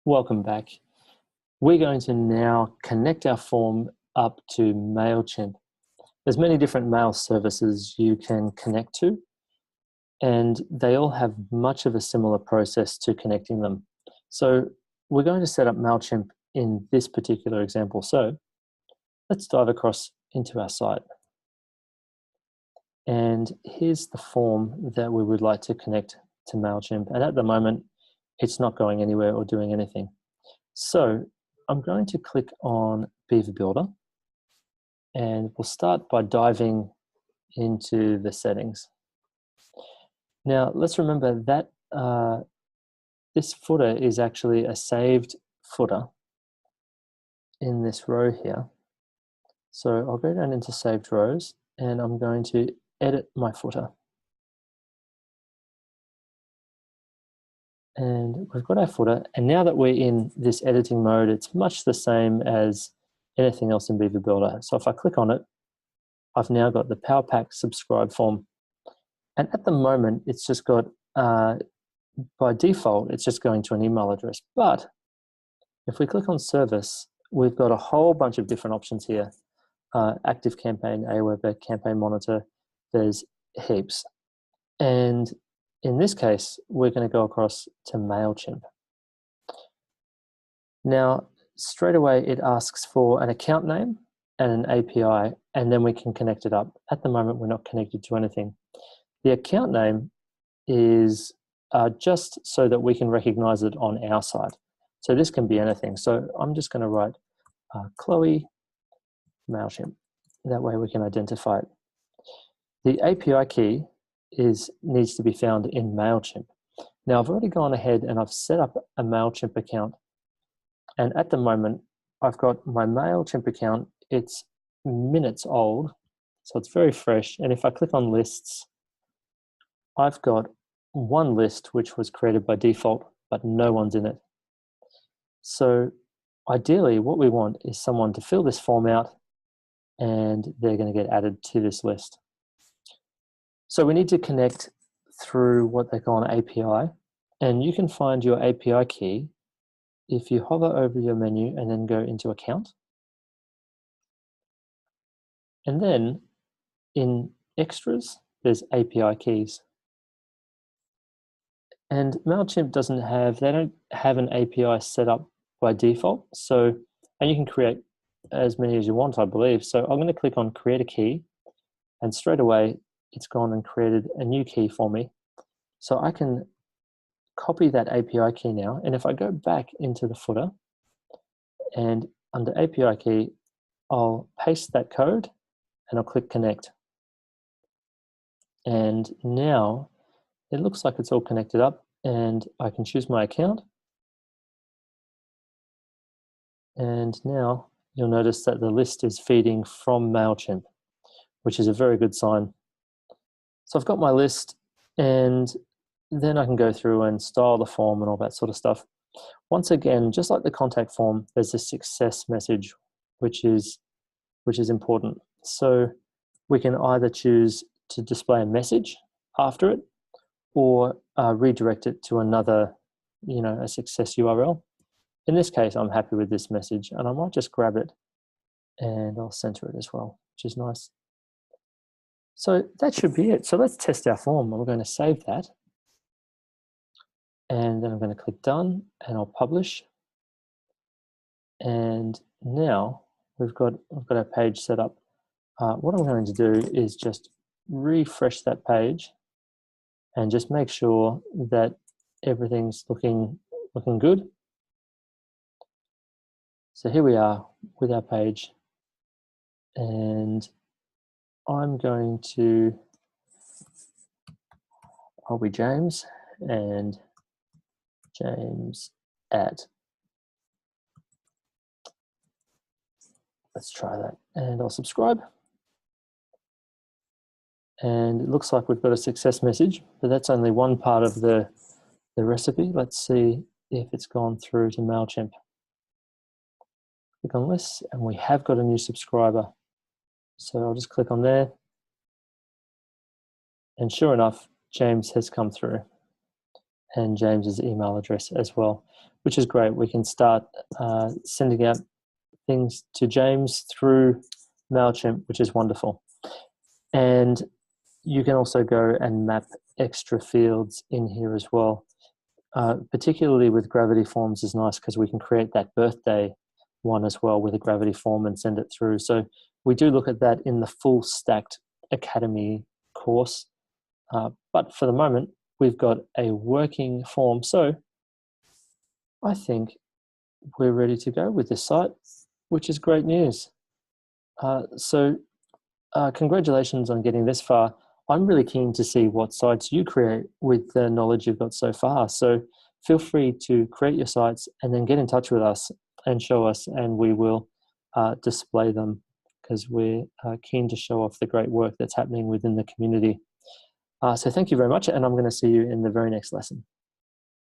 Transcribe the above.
Welcome back. We're going to now connect our form up to MailChimp. There's many different mail services you can connect to, and they all have much of a similar process to connecting them. So we're going to set up MailChimp in this particular example. So let's dive across into our site. And here's the form that we would like to connect to MailChimp. And at the moment, it's not going anywhere or doing anything. So I'm going to click on Beaver Builder, and we'll start by diving into the settings. Now, let's remember that this footer is actually a saved footer in this row here. So I'll go down into saved rows, and I'm going to edit my footer. And we've got our footer, and now that we're in this editing mode, it's much the same as anything else in Beaver Builder. So if I click on it, I've now got the Power Pack subscribe form. And at the moment, it's just got, by default, it's just going to an email address. But if we click on service, we've got a whole bunch of different options here. Active Campaign, Aweber, Campaign Monitor, there's heaps. And in this case, we're going to go across to MailChimp. Now, straight away, it asks for an account name and an API, and then we can connect it up. At the moment, we're not connected to anything. The account name is just so that we can recognize it on our side. So this can be anything. So I'm just going to write Chloe MailChimp. That way we can identify it. The API key needs to be found in MailChimp. Now I've already gone ahead and I've set up a MailChimp account, and at the moment I've got my MailChimp account. It's minutes old, so it's very fresh, and if I click on lists, I've got one list which was created by default, but no one's in it. So ideally what we want is someone to fill this form out, and they're going to get added to this list. So we need to connect through what they call an API, and you can find your API key if you hover over your menu and then go into Account. And then in Extras, there's API keys. And MailChimp they don't have an API set up by default. So, and you can create as many as you want, I believe. So I'm going to click on Create a Key, and straight away, it's gone and created a new key for me. So I can copy that API key now. And if I go back into the footer and under API key, I'll paste that code and I'll click connect. And now it looks like it's all connected up, and I can choose my account. And now you'll notice that the list is feeding from MailChimp, which is a very good sign. So I've got my list, and then I can go through and style the form and all that sort of stuff. Once again, just like the contact form, there's a success message, which is important. So we can either choose to display a message after it, or redirect it to another, a success URL. In this case, I'm happy with this message, and I might just grab it and I'll center it as well, which is nice. So that should be it. So let's test our form. I'm going to save that, and then I'm going to click done, and I'll publish. And now I've got our page set up. What I'm going to do is just refresh that page and just make sure that everything's looking good. So here we are with our page, and I'm going to, I'll be James, and James at. Let's try that, and I'll subscribe. And it looks like we've got a success message, but that's only one part of the recipe. Let's see if it's gone through to MailChimp. Click on this, and we have got a new subscriber. So I'll just click on there, and sure enough, James has come through. and James's email address as well, which is great. We can start sending out things to James through MailChimp, which is wonderful. And you can also go and map extra fields in here as well. Particularly with Gravity Forms is nice because we can create that birthday one as well with a Gravity form and send it through. So we do look at that in the full stacked Academy course. But for the moment, we've got a working form. So I think we're ready to go with this site, which is great news. Congratulations on getting this far. I'm really keen to see what sites you create with the knowledge you've got so far. So feel free to create your sites and then get in touch with us and show us, and we will display them because we're keen to show off the great work that's happening within the community. So thank you very much, and I'm going to see you in the very next lesson.